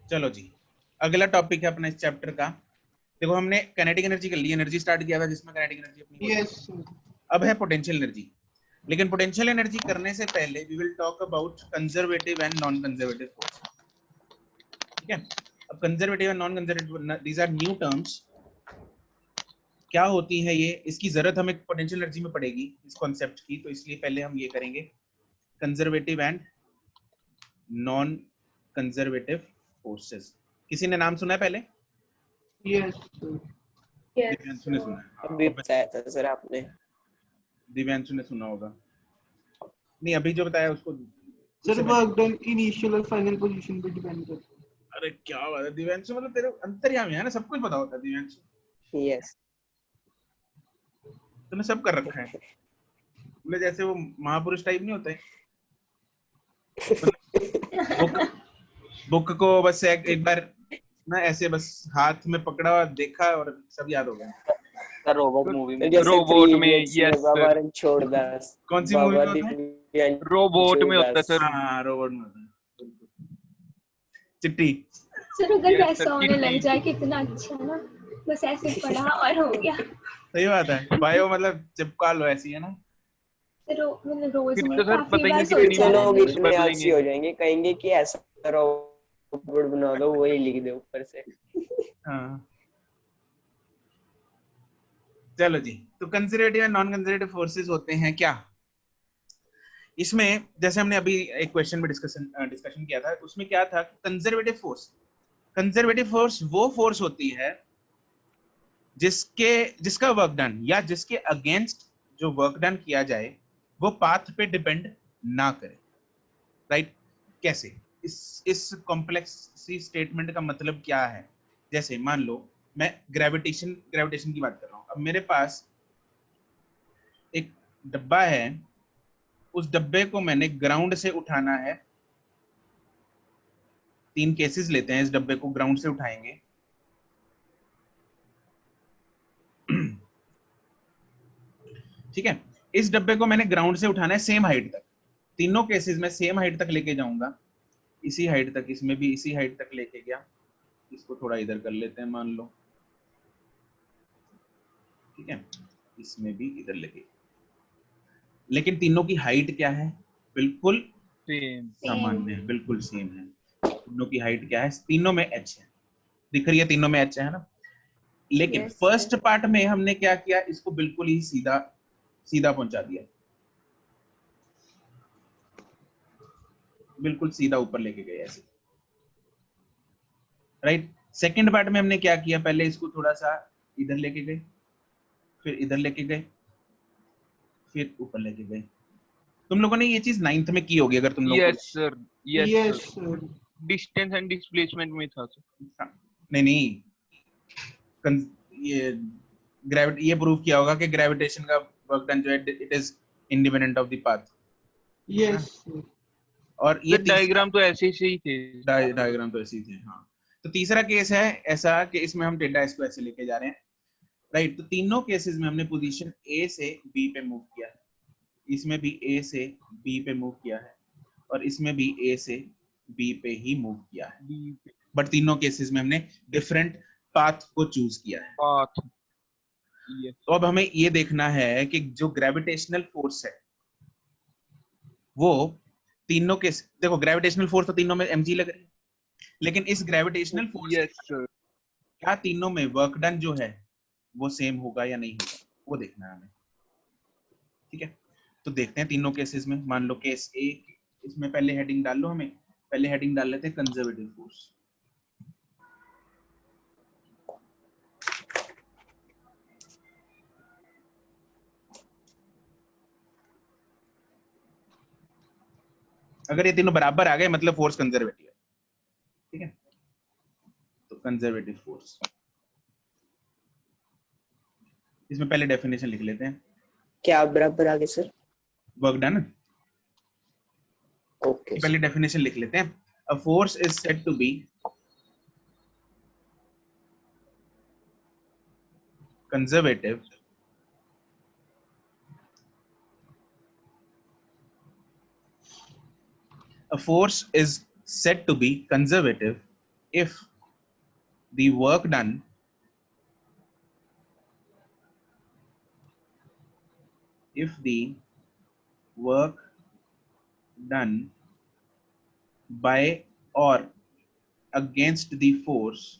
चलो जी, अगला टॉपिक है अपना इस चैप्टर का। देखो हमने काइनेटिक एनर्जी कर ली, एनर्जी स्टार्ट किया था जिसमें काइनेटिक एनर्जी अपनी होती है। अब है पोटेंशियल एनर्जी। लेकिन पोटेंशियल एनर्जी करने से पहले we will talk about conservative and non conservative force. ठीक है, अब conservative and non conservative, these are new terms. क्या होती है ये, इसकी जरूरत हमें पोटेंशियल एनर्जी में पड़ेगी इस कॉन्सेप्ट की, तो इसलिए पहले हम ये करेंगे conservative and non conservative forces. किसी ने नाम सुना है पहले? यस दिव्यांशु ने सुना है? अभी बताया था सर आपने। दिव्यांशु ने सुना होगा। नहीं, अभी जो बताया उसको सर वर्क डन इनिशियल और फाइनल पोजीशन पे डिपेंड करता है। अरे क्या बात है दिव्यांशु, मतलब तेरे अंतर्यामी है ना, सब कुछ पता होता है दिव्यांशु। यस तूने सब कर रखा है, बोले जैसे वो महापुरुष टाइप नहीं होते। बुक को बस एक बार ना ऐसे बस हाथ में पकड़ा, देखा और सब याद हो गया। रोबोट मूवी में, रोबोट में यस सर। छोड़ दास। कौन सी मूवी में होता है? रोबोट में होता है सर। हाँ, रोबोट में होता है। चिट्टी सर अगर वैसा होने लग जाए कितना अच्छा है ना, बस ऐसे पढ़ा और हो गया। सही बात है, बायो मतलब चिपका लो, ऐसी है ना। मतलब रोज फिर में तो सर काफी पता ही बार नहीं कितनी सोचा लोग मैंने। इतने आलसी हो जाएंगे, कहेंगे कि ऐसा रोबोट बना दो, वही लिख दे ऊपर से। हाँ चलो जी, तो conservative and non conservative forces होते हैं क्या? इसमें जैसे हमने अभी एक क्वेश्चन में डिस्कशन किया था, उसमें क्या था? कंजर्वेटिव फोर्स वो फोर्स होती है जिसका वर्क डन या जिसके अगेंस्ट जो वर्क डन किया जाए वो पाथ पे डिपेंड ना करे। राइट? कैसे? इस कॉम्प्लेक्स सी स्टेटमेंट का मतलब क्या है? जैसे मान लो मैं ग्रेविटेशन की बात कर रहा हूं। अब मेरे पास एक डब्बा है, उस डब्बे को मैंने ग्राउंड से उठाना है। 3 केसेस लेते हैं, इस डब्बे को ग्राउंड से उठाएंगे। ठीक है, इस डब्बे को मैंने ग्राउंड से उठाना है सेम हाइट तक। तीनों केसेस में सेम हाइट तक लेके जाऊंगा, इसी हाइट तक, इसमें भी इसी हाइट तक लेके गया। इसको थोड़ा इधर कर लेते हैं मान लो, ठीक है, इसमें भी इधर लेके। लेकिन तीनों की हाइट क्या है? बिल्कुल सामान्य है, बिल्कुल सेम है। तीनों की हाइट क्या है? तीनों में h है, दिख रही है, तीनों में h है ना। लेकिन फर्स्ट पार्ट में हमने क्या किया? इसको बिल्कुल ही सीधा पहुंचा दिया, बिल्कुल सीधा ऊपर लेके गए ऐसे। राइट? सेकंड पार्ट में हमने क्या किया? पहले इसको थोड़ा सा इधर लेके गए, फिर इधर लेके गए, फिर ऊपर लेके गए। तुम लोगों ने ये चीज 9th में की होगी अगर तुम लोग। Yes sir, yes sir. Distance and displacement में था सर। नहीं, ये ग्रेविटी, ये प्रूव किया होगा कि ग्रेविटेशन का वर्क डन जो है it is independent of the path. Yes और ये डायग्राम तो ऐसे ही थे। डायग्राम तो ऐसे ही थे। हाँ, तो तीसरा केस है ऐसा कि इसमें हम डेटा इसको ऐसे लेके जा रहे हैं। राइट? तो तीनों केसेस में हमने पोजीशन ए से बी पे मूव किया है। इसमें भी ए से बी पे मूव किया है और इसमें भी ए से बी पे ही मूव किया है। बट तीनों केसेस में हमने डिफरेंट पाथ को चूज किया है। पाथ। तो अब हमें ये देखना है कि जो ग्रेविटेशनल फोर्स है वो तीनों के, देखो ग्रेविटेशनल फोर्स तो तीनों में mg लग रही है, लेकिन इस ग्रेविटेशनल फोर्स क्या तीनों में वर्क डन जो है वो सेम होगा या नहीं होगा, वो देखना है हमें। ठीक है, तो देखते हैं तीनों केसेस में। मान लो केस ए, इसमें पहले हेडिंग डाल लो, हमें पहले हेडिंग डाल लेते हैं कंजर्वेटिव फोर्स। अगर ये तीनों बराबर आ गए मतलब फोर्स कंजर्वेटिव है। ठीक है, तो कंजर्वेटिव फोर्स, इसमें पहले डेफिनेशन लिख लेते हैं। क्या बराबर आगे सर? Work done. ओके, पहले डेफिनेशन लिख लेते हैं। A force is said to be conservative a force is said to be conservative if the work done by or against the force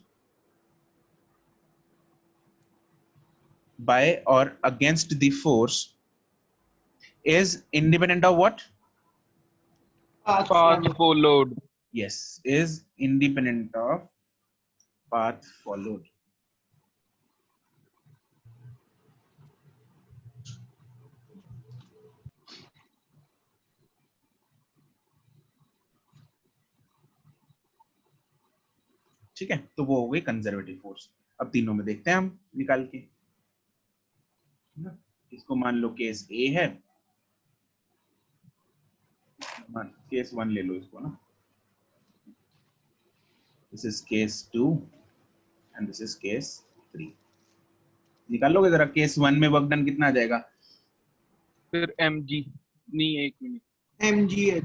is independent of what? Path Path followed. followed. Yes, is independent of path followed. ठीक है, तो वो हो गई conservative force. अब तीनों में देखते हैं हम निकाल के। इसको मान लो केस ए है, केस 1 ले लो इसको ना, this is case 2 and this is case 3। निकालोगे जरा, केस 1 में वर्क डन कितना आ जाएगा? फिर mg नहीं, एक minute, mgh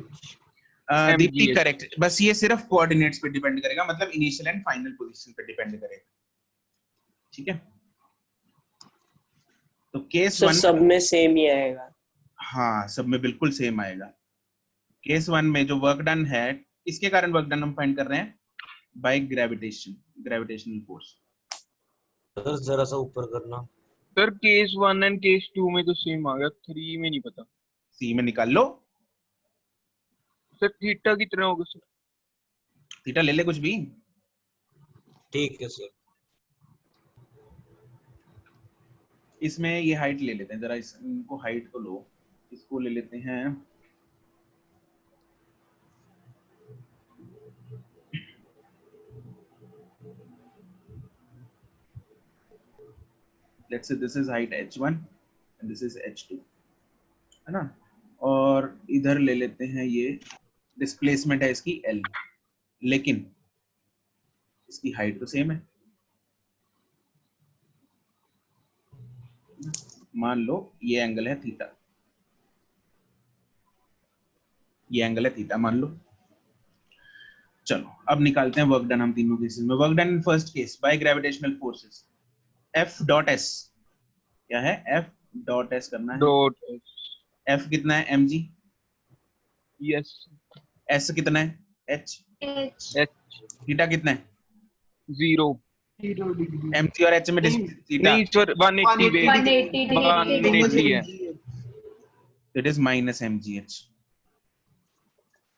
Deepti MGH। Correct, बस ये सिर्फ कोऑर्डिनेट्स पे डिपेंड करेगा, मतलब इनिशियल एंड फाइनल पोजीशन पे डिपेंड करेगा। ठीक है, तो केस सर 1 सब में सेम ही आएगा। हाँ, सब में बिल्कुल सेम आएगा। केस 1 में जो वर्क डन है, इसके कारण वर्क डन हम फाइंड कर रहे हैं बाय ग्रेविटेशनल फोर्स। सर जरा सा ऊपर करना। सर केस 1 एंड केस 2 में तो सेम आ गया, 3 में नहीं पता। सी में निकाल लो, सर थीटा कितना होगा सर? थीटा ले ले कुछ भी। ठीक है सर। इसमें ये हाइट ले लेते हैं जरा, इनको हाइट को लो, इसको ले लेते हैं let's say this is height h1 and this is h2, है ना, और इधर ले लेते हैं ये डिस्प्लेसमेंट है इसकी l, लेकिन इसकी हाइट तो सेम है। मान लो ये एंगल है थीटा, ये एंगल है थीटा मान लो। चलो अब निकालते हैं वर्क डन हम तीनों केसेस में। Work done in first case by gravitational forces, F dot S क्या है? F डॉट S करना है। डॉट F कितना है? mg। यस। S कितना है? h। h थीटा कितना है? 0 0 degree mg और h में थीटा नहीं सर 180 पे 180 180 है। It is minus mgh।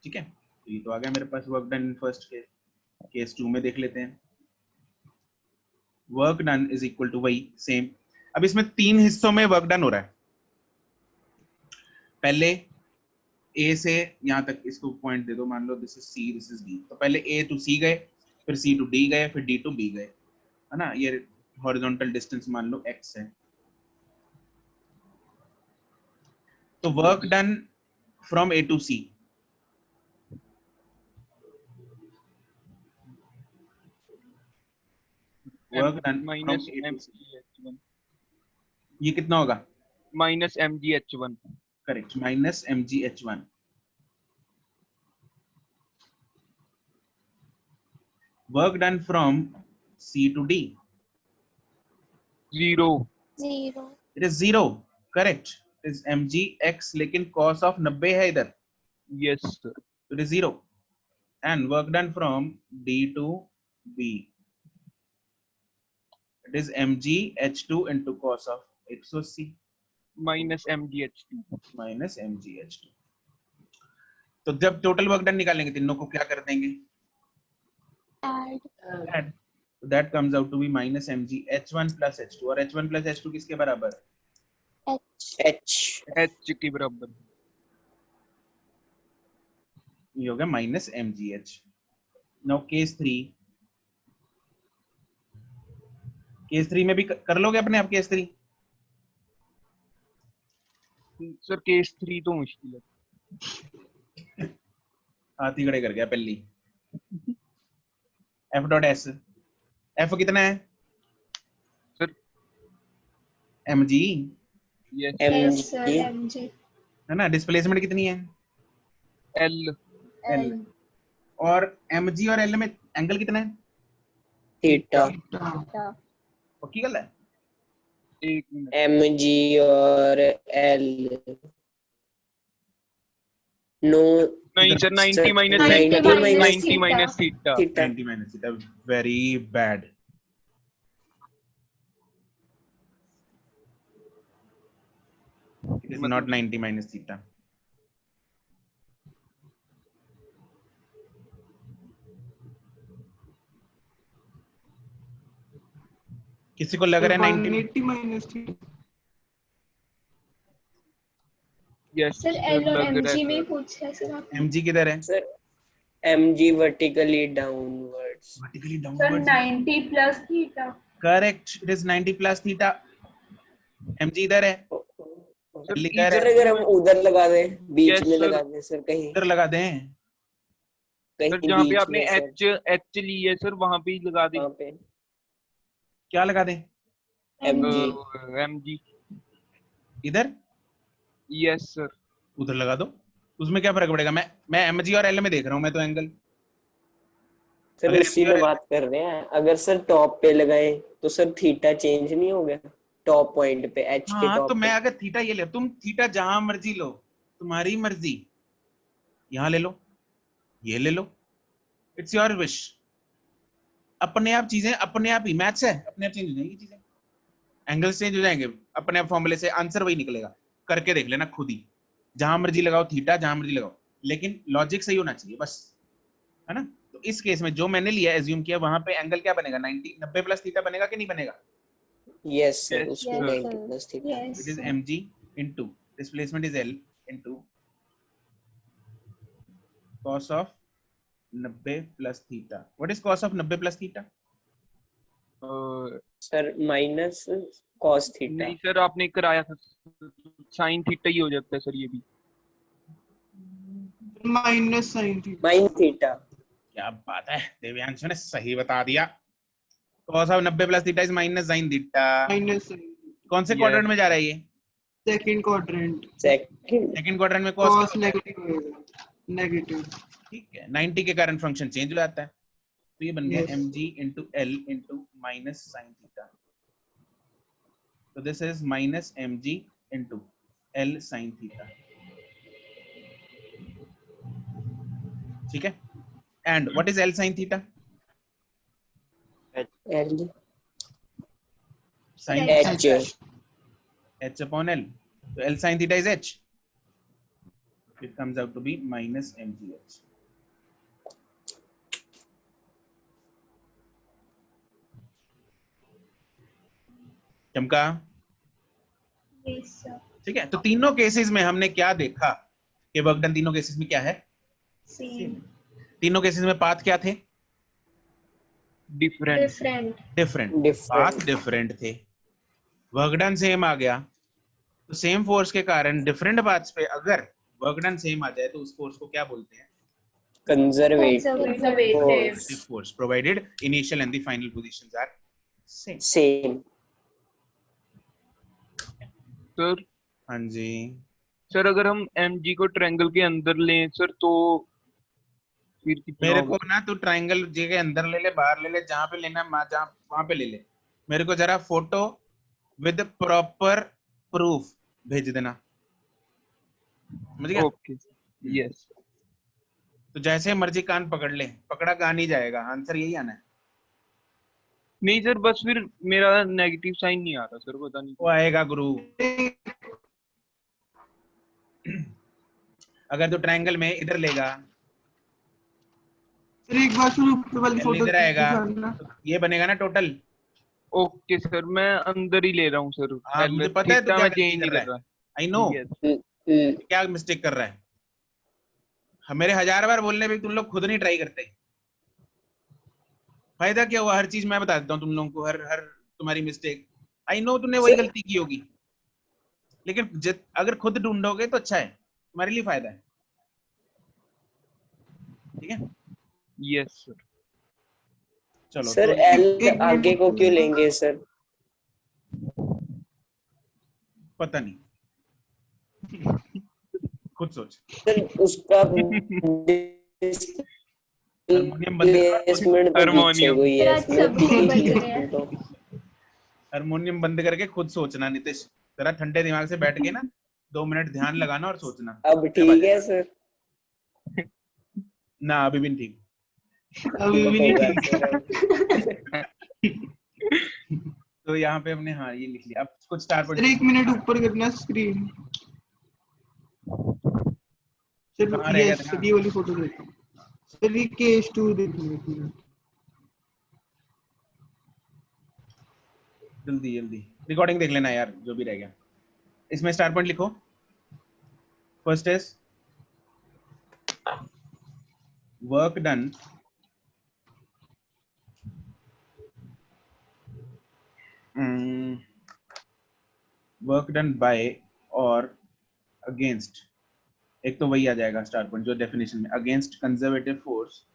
ठीक है, ये तो आ गया मेरे पास work done in first case. Case 2 में देख लेते हैं, work done is equal to वही सेम। अब इसमें 3 हिस्सों में वर्क डन हो रहा है। पहले ए से यहां तक इसको पॉइंट दे दो, मान लो this is C, this is D. तो पहले ए टू सी गए, फिर सी टू डी गए, फिर डी टू बी गए, है ना। ये हॉरिजॉन्टल डिस्टेंस मान लो x है। तो work done from A to C, work done minus from A to C, mgh1 ये कितना होगा? Minus mgh1। Correct, minus mgh1। Work done from C to D, 0 it is 0, correct, it is mgx, लेकिन cos of 90 है इधर, yes sir. it is 0। and work done from D to B, it is mgh2 into cos of 180 minus mgh2। minus mgh2। तो जब total work done निकालेंगे तीनों को क्या कर देंगे? add, so that comes out to be minus mgh1 plus h2, और h1 plus h2 किसके बराबर है? h के बराबर। ये हो गया minus mgh। Now case 3, case 3 में भी कर लोगे अपने आप केस 3? सर केस 3 तो मुश्किल है। हाथ ही खड़े कर गया पहली। F डॉट S, F कितना है? सर mg, यस mg है ना। डिस्प्लेसमेंट कितनी है? l L। और mg और L में एंगल कितना है? थीटा पक्की गल है? एक मिनट, mg और l नो नहीं sir 90 minus 90 theta, minus 90 minus theta. Theta 90 minus theta, very bad. It is not 90 minus theta. किसी को लग रहा है 90? 180 minus theta. Yes sir L और लग रहा mg है में सर। पूछा है सर आपने। mg किधर है? Sir mg vertically downwards Vertically sir downwards. 90 plus theta। Correct. It is 90 plus theta. mg इधर है, सर L इधर सर है, अगर हम उधर लगा दें बीच Yes, में sir. लगा दें सर कहीं इधर लगा दें. सर कहीं जहाँ पे बीच आपने में सर एच ली है सर वहां पे ही लगा दें। वहाँ पे क्या लगा दें? mg mg। इधर? Yes sir. उधर लगा दो, उसमें क्या फर्क पड़ेगा? मैं mg और l में देख रहा हूँ मैं तो एंगल. सर अगर उसी mg में और L बात कर रहे हैं। अगर सर टॉप पे लगाए तो सर थीटा चेंज नहीं हो गया टॉप पॉइंट पे एच के हाँ, तो टॉप मैं पे। अगर थीटा ये ले, तुम थीटा जहां मर्जी लो, तुम्हारी मर्जी. यहां ले लो, ये ले लो, इट्स योर विश. अपने आप चीजें अपने आप ही, मैथ्स है, अपने आप चेंज हो जाएंगी चीजें. एंगल्स चेंज हो जाएंगे अपने आप, फॉर्मूले से आंसर वही निकलेगा. करके देख लेना खुद ही, जहां मर्जी लगाओ थीटा, जहां मर्जी लगाओ, लेकिन लॉजिक सही होना चाहिए बस, है ना? तो इस केस में जो मैंने लिया, एज्यूम किया, वहां पे एंगल क्या बनेगा? 90 प्लस थीटा बनेगा कि नहीं बनेगा? यस सर Yes, उसमें sir. 90 plus theta. Yes it is mg into displacement is l into cos of 90 plus theta. What is cos of 90 plus theta? Sir minus cos theta. नहीं sir आपने कराया था, sine theta ही हो जाता है sir ये भी। Minus sin theta. Mine theta क्या बात है, देव्यांश ने सही बता दिया. cos of 90 plus theta is minus sin theta. Minus sin theta. कौन से Yes. क्वाड्रेंट में जा रहा है ये? Second quadrant. Second second quadrant में cos Cos negative होगा. Negative. ठीक है, 90 के कारण फंक्शन चेंज हो जाता है, तो ये बन गया Yes. mg into l into minus sin theta. तो this is minus mg into l sin theta. ठीक है, and what is l sin theta? L sin H h upon l. So l sin theta is h. It comes out to be minus mgh. चमका? Yes sir. ठीक है, तो तीनों cases में हमने क्या देखा कि वर्क डन तीनों केसेस में क्या है? सेम तीनों केसेस में पाथ क्या थे? Different. Different different. Path different थे, वर्क डन सेम आ गया. तो सेम फोर्स के कारण डिफरेंट पाथ्स पे अगर वर्क डन सेम आ जाए तो उस फोर्स को क्या बोलते हैं? Conservative force, provided initial and the final positions are same. Same. Sir हाँ जी. सर अगर हम mg को ट्रायंगल के अंदर लें सर तो फिर कितना मेरे होगा? को ना तू ट्रायंगल जे के अंदर ले ले, बाहर ले ले, जहां पे लेना जहां वहां पे ले ले. मेरे को जरा फोटो विद प्रॉपर प्रूफ भेज देना, समझ गया? Okay yes. तो जैसे मर्जी कान पकड़ ले, पकड़ा कान ही जाएगा, आंसर यही आना है. नहीं सर बस फिर मेरा नेगेटिव साइन नहीं आ रहा सर, पता नहीं वो आएगा गुरु. अगर तू ट्रायंगल में इधर लेगा, सर एक बार फिर ऊपर वाली L फोटो इधर आएगा, दिखाना. तो ये बनेगा ना टोटल. ओके सर मैं अंदर ही ले रहा हूँ सर। हाँ, मुझे पता है तू थीटा क्या में गलती चेंज कर नहीं रहा कर है. रहा। आई नो हम्म, क्या मिस्टेक कर रहा है. मेरे 1000 बार बोलने पे तुम लोग खुद नहीं ट्राई करते. फायदा क्या हुआ? हर चीज मैं बता देता हूँ तुम लोगों को, हर हर तुम्हारी मिस्टेक. आई नो तुमने वही गलती की होगी, लेकिन अगर खुद ढूंढोगे तो अच्छा है, तुम्हारे लिए फायदा है. ठीक है, यस सर। चलो. सर तो एल आगे को क्यों लेंगे सर? पता नहीं, खुद सोच. सर उसका हारमोनियम बंद कर, प्लेसमेंट तो पीछे हारमोनियम। हुई है तेरा इसमें सब कुछ बंद भी है। तो हारमोनियम बंद करके खुद सोचना नितिश, जरा ठंडे दिमाग से बैठ के ना 2 मिनट ध्यान लगाना और सोचना। अब ठीक है सर। ना अभी भी नहीं ठीक। अभी भी नहीं होगा ठीक। सर अब। तो यहाँ पे हमने हाँ ये लिख लिया। अब कुछ स्टार सर पॉइंट 1 मिनट ऊपर करना स्क्रीन। सर कहाँ रहेगा यस ध्यान? सर ये वाली फोटो देखो सर, ये केस 2 देखिए पूरा। जल्दी जल्दी रिकॉर्डिंग देख लेना यार, जो भी रह गया। इसमें स्टार पॉइंट लिखो। First is work done work done by और अगेंस्ट। एक तो वही आ जाएगा स्टार पॉइंट जो डेफिनेशन में, against conservative force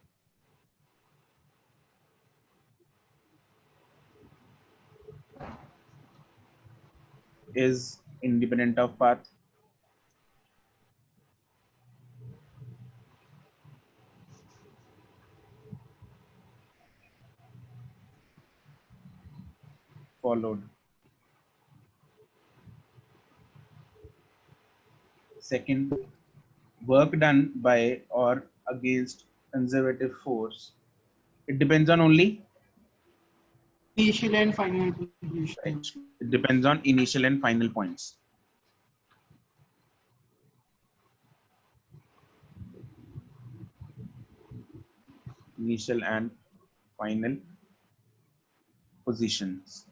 is independent of path. Followed. Second, work done by or against conservative force. It depends on only. Initial and final position. Right. It depends on initial and final points. Initial and final positions.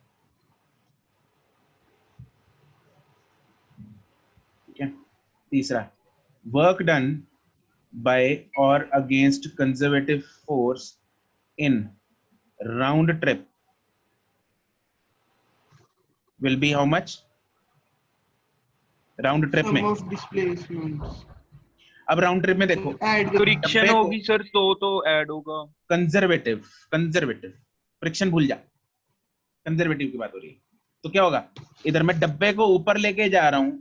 Okay. तीसरा, work done by or against conservative force in round trip will be how much? Round trip Sum में। of displacements. अब round trip में देखो, Add friction होगी sir तो add होगा। Conservative friction भूल जा, कंजर्वेटिव की बात हो रही है। तो क्या होगा, इधर मैं डब्बे को ऊपर लेके जा रहा हूं,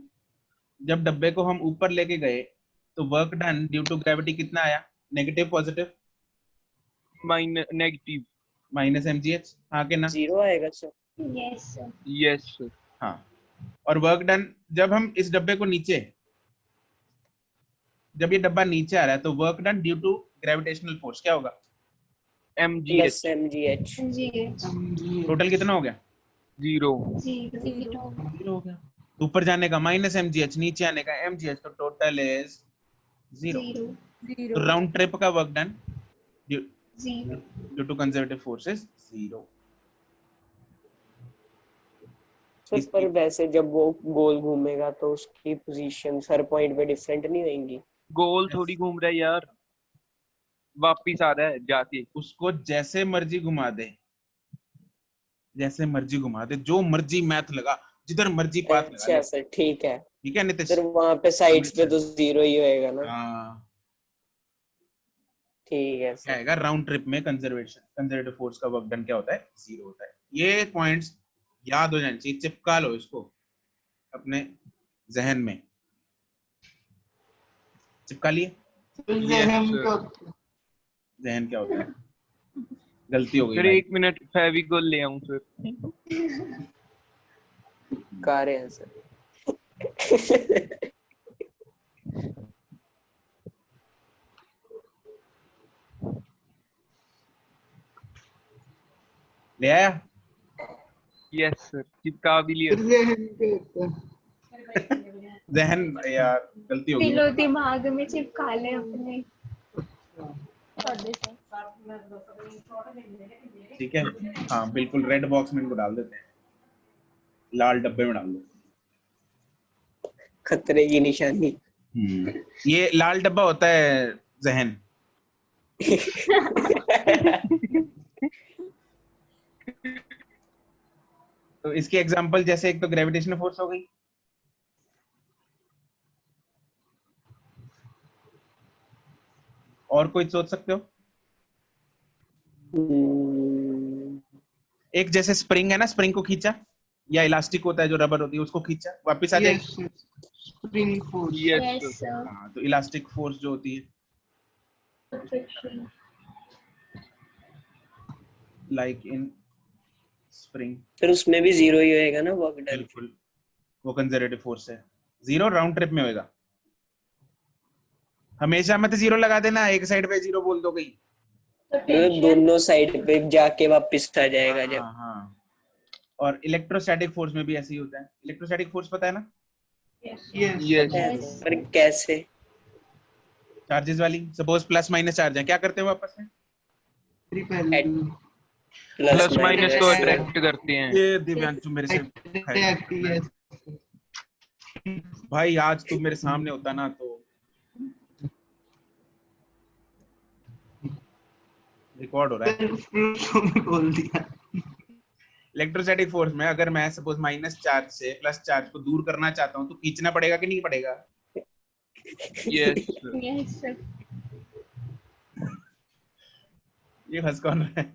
जब डब्बे को हम ऊपर लेके गए तो work done due to gravity कितना आया? Negative positive? Negative minus mgh। हाँ के ना? 0 आएगा sir. Yes sir. Yes sir. हाँ। और वर्क डन जब हम इस डब्बे को नीचे, जब ये डब्बा नीचे आ रहा है तो work done due to gravitational force क्या होगा? Plus mgh mgh। जी टोटल कितना हो गया? 0 जीरो हो गया। ऊपर जाने का माइनस mgh, नीचे आने का mgh, तो टोटल इज 0। जीरो तो राउंड ट्रिप का work done zero due to conservative forces 0। Sir पर वैसे जब वो गोल घूमेगा तो उसकी पोजीशन हर पॉइंट पे डिफरेंट नहीं होंगी। गोल थोड़ी घूम रहा है यार, वापिस आ रहा है जाके। उसको जैसे मर्जी घुमा दे, जैसे मर्जी घुमा दे, जो मर्जी मैथ लगा, जिधर मर्जी पाथ लगा अच्छा ले। सर ठीक है। ठीक है नितिश? सर वहां पे साइड्स पे तो 0 ही होएगा ना। हाँ, ठीक है क्या सर। आएगा? राउंड ट्रिप में कंजर्वेटिव फोर्स का वर्क डन क्या होता है? 0 होता है। ये पॉइंट्स याद हो जाने चाहिए, चिपका लो इसको अपने जहन में। चिपका लिए? जहन क्या होता है? गलती हो गई सर भाई। 1 मिनट फेविकोल ले आऊं सर। गा रहे हैं सर। ले आया? यस सर, चिपका भी लिया। जहन यार गलती हो गई। दिलो दिमाग में चिपका ले अपने। ठीक है, हाँ बिल्कुल, रेड बॉक्स में इनको डाल देते हैं, लाल डब्बे में डाल दो। खतरे की निशानी। ये लाल डब्बा होता है जहन। तो इसकी एग्जांपल जैसे एक तो ग्रेविटेशनल फोर्स हो गई, और कोई सोच सकते हो? एक जैसे स्प्रिंग है ना, स्प्रिंग को खींचा, या इलास्टिक होता है जो रबर होती है, उसको खींचा वापस आ जाएगी। Spring force. Yes yes sir. Sir. हाँ, तो इलास्टिक फोर्स जो होती है, फ्रिक्शन लाइक इन स्प्रिंग। फिर उसमें भी जीरो ही होएगा ना वर्क डन। बिल्कुल, वो कंजर्वेटिव फोर्स है, जीरो राउंड ट्रिप में होएगा। हमेशा मत जीरो लगा देना, एक साइड पे जीरो बोल दो कहीं। तो मतलब टेंशन दोनों साइड पे जाके वापस आ जाएगा हाँ जब। हाँ हाँ। और इलेक्ट्रोस्टैटिक फोर्स में भी ऐसे ही होता है। इलेक्ट्रोस्टैटिक फोर्स पता है ना, Yes. यस पर कैसे? चार्जेस वाली। सपोज प्लस माइनस चार्ज है, क्या करते हो आपस में? Repel. प्लस प्लस माइनस तो माइनस। अट्रैक्ट करते हैं। ये दिव्यांशु मेरे से React. Yes. भाई आज तू मेरे सामने होता ना तो रिकॉर्ड हो रहा है। मैंने बोल दिया। इलेक्ट्रोस्टैटिक फोर्स में अगर मैं सपोज माइनस चार्ज से प्लस चार्ज को दूर करना चाहता हूँ तो खींचना पड़ेगा कि नहीं पड़ेगा? Yes yes sir. ये हंस कौन रहा है?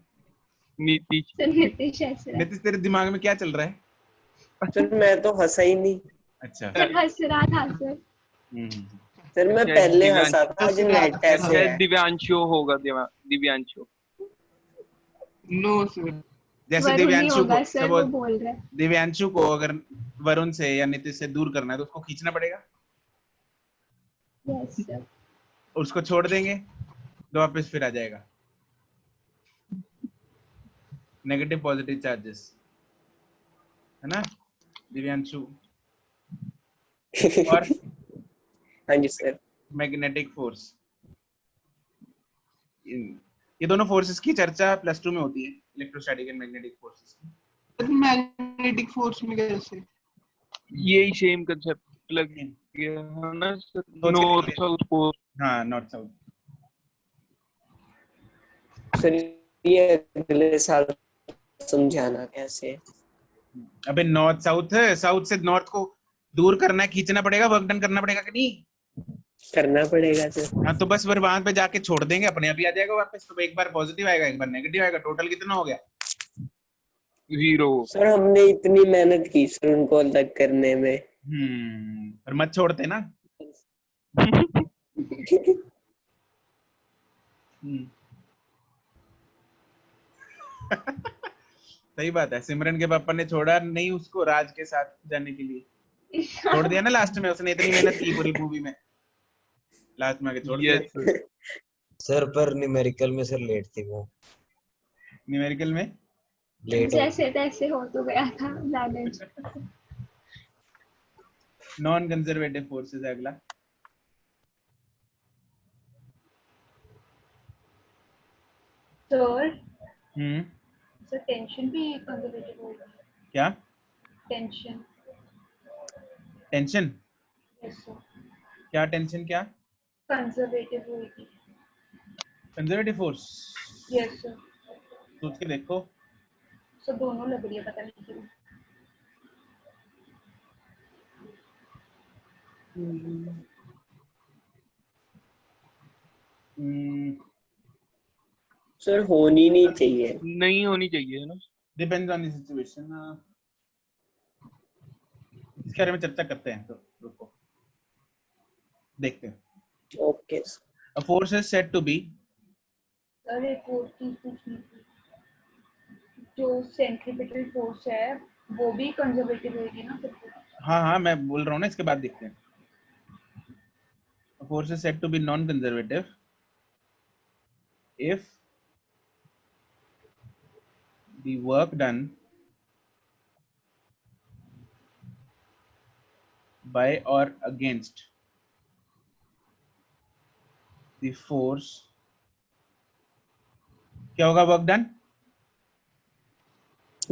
नीतीश। सर नीतीश ऐसे रहा। नितिश तेरे दिमाग में क्या चल रहा है? सर मैं तो हंसा ही नहीं। अच्छा। सर हंस रहा था सर। सर मैं शायद पहले दिव्यांश- हंसा था, जो नेट ऐसे शायद है। दिव्यांशु होगा, दिव्यांशु। No sir. जैसे वरुण नहीं दिव्यांशु होगा को सर, वो सपोज बोल रहा है। दिव्यांशु को अगर वरुण से या नितिश से दूर करना है तो उसको खींचना पड़ेगा, यस सर। उसको छोड़ देंगे तो वापस फिर आ जाएगा। नेगेटिव पॉजिटिव चार्जेस है ना दिव्यांशु। और हाँ जी सर। मैग्नेटिक फोर्स, ये दोनों फोर्सेस की चर्चा प्लस 2 में होती है, इलेक्ट्रोस्टैटिक एंड मैग्नेटिक फोर्सेस की। Magnetic force में कैसे? यही सेम कंसेप्ट लग गया है ना सर, सोच के नॉर्थ देखिए। South pole. हाँ नॉर्थ साउथ। सर ये अगले साल समझाना कैसे। अबे नॉर्थ साउथ है, साउथ से नॉर्थ को दूर करना है, खींचना पड़ेगा, वर्क डन करना पड़ेगा कि नहीं? करना पड़ेगा सर। हाँ तो बस फिर वहां पे जाके छोड़ देंगे, अपने आप ही आ जाएगा वापस। तो एक बार पॉजिटिव आएगा, एक बार नेगेटिव आएगा, टोटल कितना हो गया? जीरो। सर हमने इतनी मेहनत की सर उनको अलग करने में। और मत छोड़ते ना। सही बात है, सिमरन के पापा ने छोड़ा नहीं उसको राज के साथ जाने के लिए, छोड़ दिया ना लास्ट में। उसने इतनी मेहनत की पूरी मूवी में, लास्ट में आके छोड़ दिया। यस सर पर न्यूमेरिकल में सर लेट थी वो, न्यूमेरिकल में लेट हो जैसे तैसे हो तो गया था मैनेज। नॉन कंजर्वेटिव फोर्सेस है अगला। सर हम्म सर टेंशन भी कंजर्वेटिव होगा। क्या? टेंशन। टेंशन? Yes sir. क्या टेंशन? क्या कंजर्वेटिव होगी। Conservative force? Yes sir. सोच के देखो। सर दोनों लग रही है, पता नहीं क्यों। सर होनी नहीं चाहिए। नहीं होनी चाहिए ना। Depends on the situation. इसके बारे में चर्चा करते हैं, तो रुको देखते हैं। Okay A force is said to be sir एक और चीज पूछनी थी, जो सेंट्रीपिटल फोर्स है वो भी कंजर्वेटिव होगी ना फिर? हाँ हाँ मैं बोल रहा हूँ ना, इसके बाद देखते हैं। A force is said to be non-conservative if the work done by or against the force, क्या होगा? Work done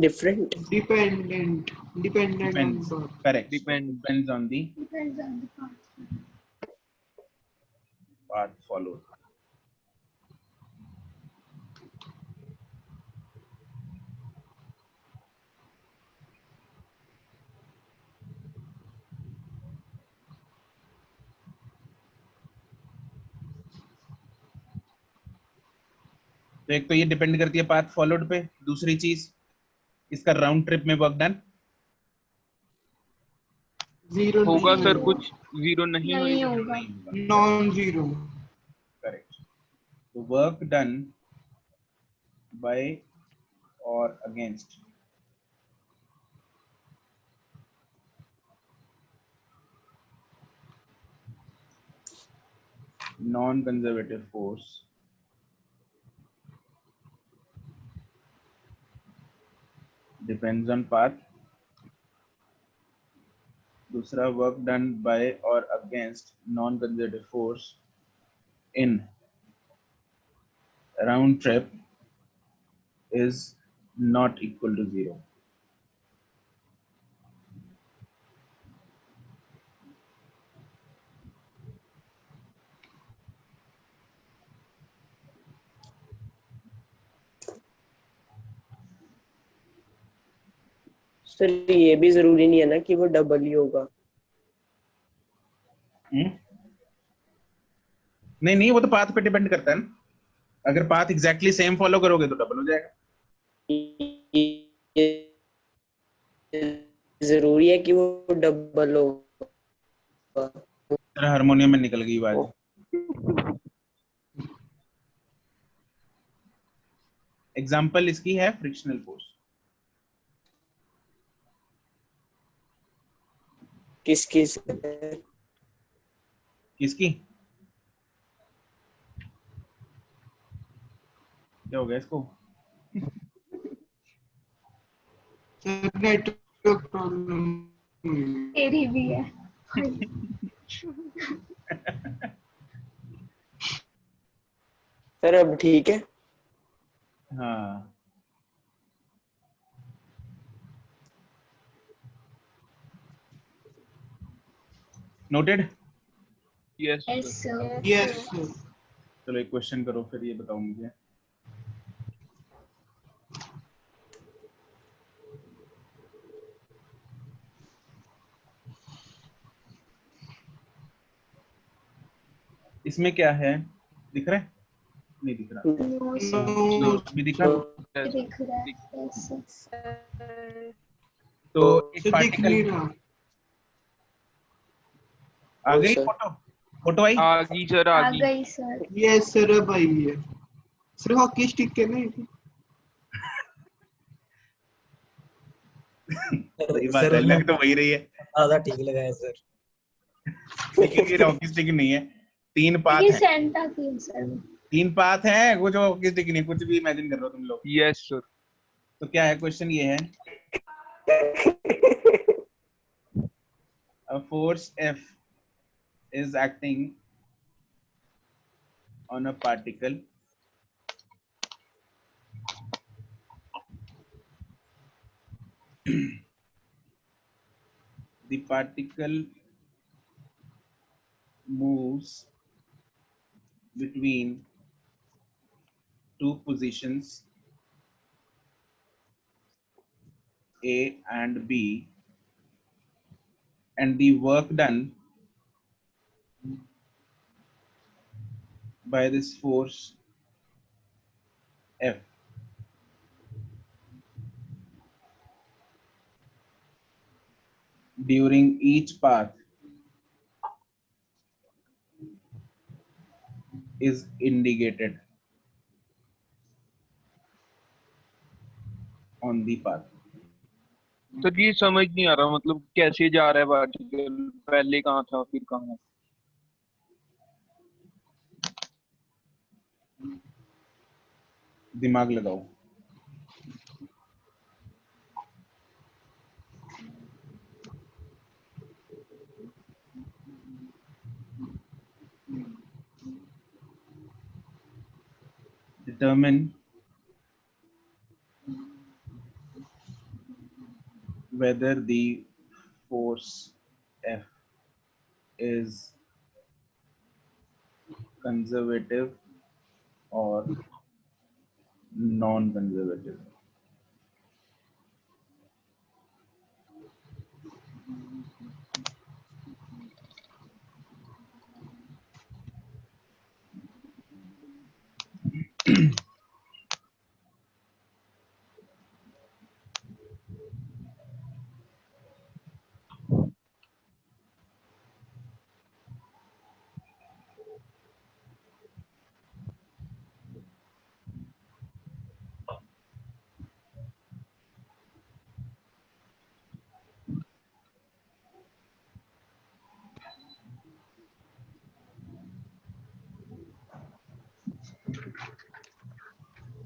different. Dependent on depends, God. correct, Depends. depends on the Depends on the path. path followed। तो एक तो ये depend करती है path followed पे, दूसरी चीज इसका राउंड ट्रिप में वर्क डन Zero होगा नहीं सर होगा। कुछ जीरो नहीं नहीं होगा। होगा। Non-zero. करेक्ट। तो work done by or against non-conservative force depends on path. दूसरा, work done by or against non-conservative force in round trip is not equal to 0. Sir ये भी जरूरी नहीं है ना कि वो डबल ही होगा। नहीं, वो तो पाथ पे डिपेंड करता है ना। अगर पाथ एग्जैक्टली सेम फॉलो करोगे तो डबल हो जाएगा। जरूरी है कि वो डबल होगा। तेरा हारमोनियम में निकल गई आवाज। एग्जाम्पल इसकी है फ्रिक्शनल फोर्स। किसकी? किसकी? क्या हो गया इसको? नेटवर्क प्रॉब्लम तेरी भी है। सर अब ठीक है? हाँ, noted. Yes yes sir. Yes चलो एक क्वेश्चन करो, फिर ये बताओ मुझे। इसमें क्या है, दिख रहा है? नहीं दिख रहा। नो सर भी दिखा? दिख रहा है। Yes sir. तो एक दिख पार्टिकल नहीं रहा। आ गई। फोटो आई? आ गई सर, आ आ गई। गई सर। यस सर अब आई है सर। हॉकी स्टिक है ना ये? सही बात सर है, लग तो वही रही है, आधा ठीक लगाया सर। लेकिन ये रॉकी स्टिक नहीं है। तीन पाथ ये है, सेंटा की सर। 3 पाथ है, वो जो हॉकी स्टिक नहीं, कुछ भी इमेजिन कर रहे हो तुम लोग। Yes sir. तो क्या है क्वेश्चन, ये है a force F is acting on a particle the particle moves between two positions A and B, and the work done by this force F during each path is indicated on the path. Sir ये समझ नहीं आ रहा, मतलब कैसे जा रहा है particle, पहले कहाँ था फिर कहाँ है। दिमाग लगाओ। Determine whether the force F is conservative or non-conservative.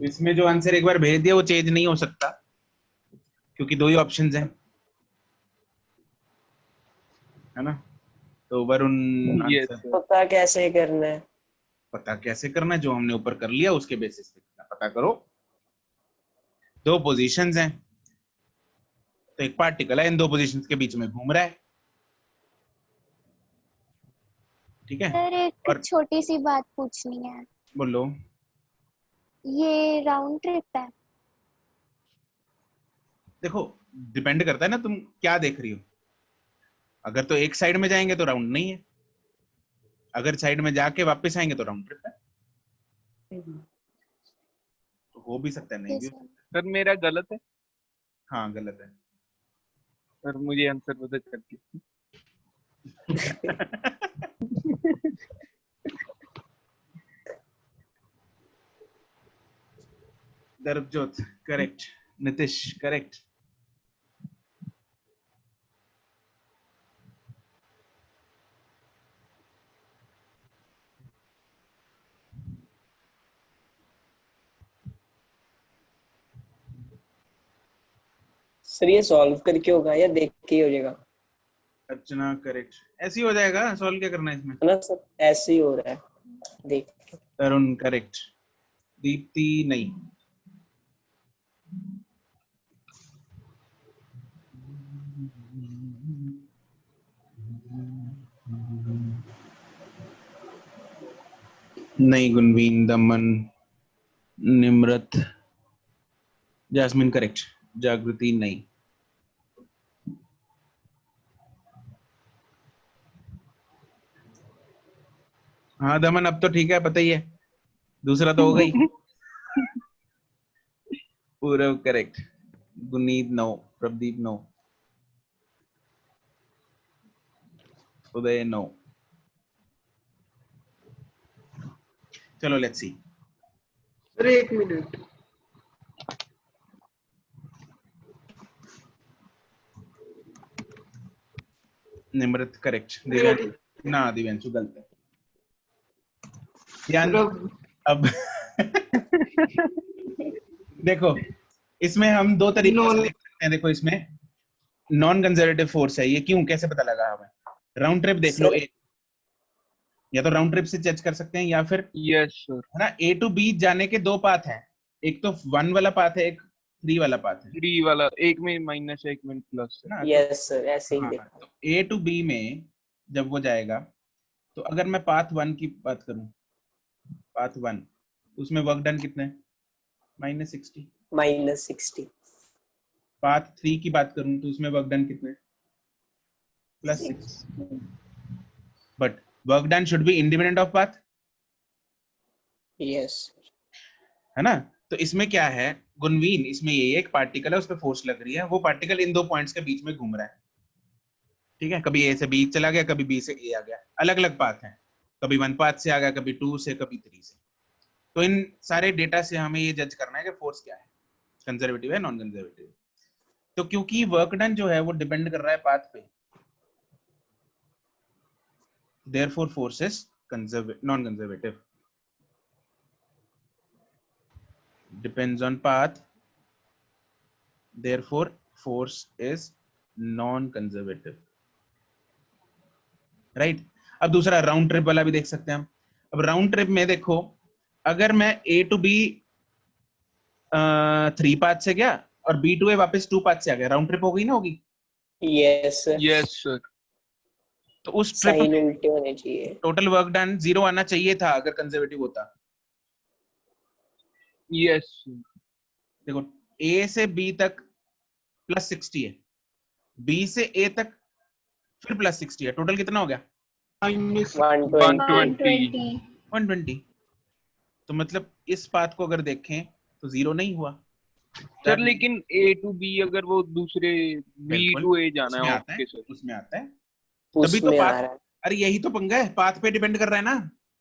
इसमें जो आंसर एक बार भेज दिया वो चेंज नहीं हो सकता, क्योंकि दो ही ऑप्शंस हैं, है ना। तो वरुण यस आंसर सर। पता कैसे करना है? पता कैसे करना है, जो हमने ऊपर कर लिया उसके बेसिस पे पता करो। दो पोजीशंस हैं, तो एक पार्टिकल है इन दो पोजीशंस के बीच में घूम रहा है, ठीक है। सर एक और छोटी सी बात पूछनी है, बोलो। ये राउंड ट्रिप है? देखो डिपेंड करता है ना तुम क्या देख रही हो। अगर तो एक साइड में जाएंगे तो राउंड नहीं है, अगर साइड में जाके वापस आएंगे तो राउंड ट्रिप है। तो हो भी सकता है, नहीं भी हो सकता। सर मेरा गलत है? हाँ गलत है। सर मुझे आंसर पता चल गया। दरबजोत करेक्ट, नितिश करेक्ट। सर ये सॉल्व करके होगा या देख के ही हो जाएगा? अर्चना करेक्ट, ऐसे ही हो जाएगा, सॉल्व क्या करना है इसमें। है ना सर, ऐसे ही हो रहा है, देख के। तरुण करेक्ट, दीप्ति नहीं। नहीं गुनवीन, दमन, निम्रत, जास्मिन करेक्ट, जागृति नहीं। हाँ दमन अब तो ठीक है, पता ही है, दूसरा तो हो गई। Purav correct, Gunit no, Pradeep no, Uday no. चलो let's see. Sir 1 minute. Nimrat correct, Divyanshu ना, दिव्यांशु गलत है। ध्यान अब देखो इसमें हम दो तरीके से देख सकते हैं। देखो इसमें नॉन कंजर्वेटिव फोर्स है, ये क्यों, कैसे पता लगा हमें। राउंड ट्रिप देख लो, सर- एक या तो राउंड ट्रिप से जज कर सकते हैं, या फिर यस सर। है ना, ए टू बी जाने के दो पाथ हैं, एक तो 1 वाला पाथ है, एक 3 वाला पाथ है 3 वाला, एक में माइनस एक में प्लस है। ना। यस सर, ऐसे ही हाँ, देखा। तो ए टू बी में जब वो जाएगा, तो अगर मैं पाथ 1 की बात करूं, पाथ 1 उसमें वर्क डन कितना है, -60। -60। पाथ 3 की बात करूं तो उसमें वर्क डन कितना है, +6। But work done should be independent of path, yes है ना। तो इसमें क्या है गुनवीन, इसमें ये एक पार्टिकल है, उस पर फोर्स लग रही है, वो पार्टिकल इन दो पॉइंट्स के बीच में घूम रहा है, ठीक है। कभी ए से बी चला गया, कभी बी से ए आ गया, अलग अलग पाथ हैं, कभी 1 पाथ से आ गया, कभी 2 से, कभी 3 से। तो इन सारे डेटा से हमें ये जज करना है कि फोर्स क्या है, कंजर्वेटिव है नॉन कंजर्वेटिव। तो क्योंकि वर्क डन जो है वो डिपेंड कर रहा है पाथ पे, therefore force is non conservative, depends on path, therefore force is non conservative, right. अब दूसरा राउंड ट्रिप वाला भी देख सकते हैं हम। अब राउंड ट्रिप में देखो, अगर मैं ए टू बी 3 पाथ से गया और बी टू ए वापस 2 पाथ से आ गया, राउंड ट्रिप हो गई ना, होगी। Yes sir, yes sir. तो उस ट्रिप साइन में उल्टे होने चाहिए। टोटल वर्क डन 0 आना चाहिए था अगर कंजर्वेटिव होता। यस देखो ए से बी तक +60 है, बी से ए तक फिर +60 है, टोटल कितना हो गया, -120। 120। 120। तो मतलब इस पाथ को अगर देखें तो 0 नहीं हुआ। सर लेकिन ए टू बी अगर वो दूसरे बी बिल्कुल, टू ए जाना उसमें है, आता है, ओके सर। उसमें आता है, तभी तो उसमें आ पाथ। रहा है। अरे यही तो पंगा है, पाथ पे डिपेंड कर रहा है ना,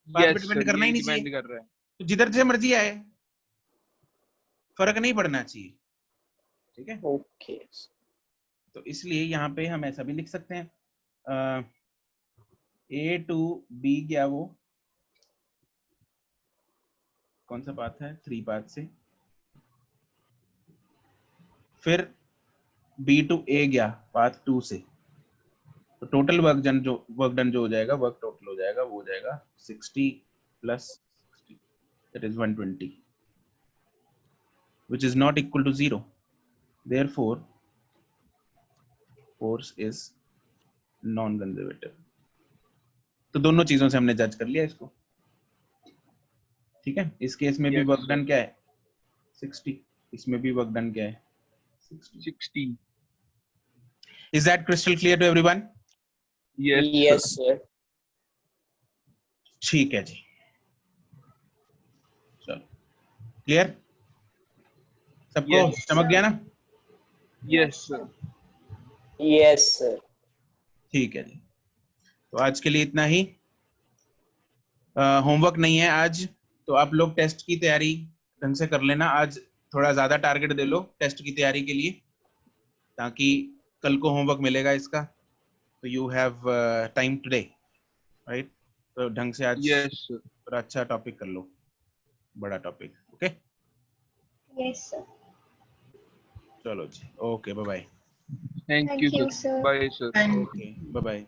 पाथ पे यस डिपेंड सर, करना ही ये नहीं चाहिए, डिपेंड कर रहा है। तो जिधर से मर्जी आए फर्क नहीं पड़ना चाहिए, ठीक है। ओके तो इसलिए यहाँ पे हम ऐसा भी लिख सकते हैं, ए टू बी गया, वो कौन सा पाथ है, 3 पाथ से, फिर B to A गया पाथ 2 से, तो टोटल वर्क डन जो हो जाएगा, वर्क टोटल हो जाएगा, वो हो जाएगा 60 plus 60, that is 120, which is not equal to 0. Therefore force is non-conservative. तो दोनों चीजों से हमने जज कर लिया इसको, ठीक है। इस केस में भी वर्क डन क्या है 60, इसमें भी वर्क डन क्या है 60. Is that crystal clear to everyone? Yes sir. ठीक है जी, चलो क्लियर सबको? Yes. चमक गया ना? Yes sir. Yes sir. ठीक है जी, तो आज के लिए इतना ही। होमवर्क नहीं है आज, तो आप लोग टेस्ट की तैयारी ढंग से कर लेना। आज थोड़ा ज्यादा टारगेट दे लो टेस्ट की तैयारी के लिए, ताकि कल को होमवर्क मिलेगा इसका, तो you have time today, right? तो ढंग से आज Yes sir. थोड़ा अच्छा टॉपिक कर लो, बड़ा टॉपिक, ओके? Yes, sir. चलो ji, okay, bye bye. Thank Thank you you, sir. sir. Bye sir. And okay, bye bye.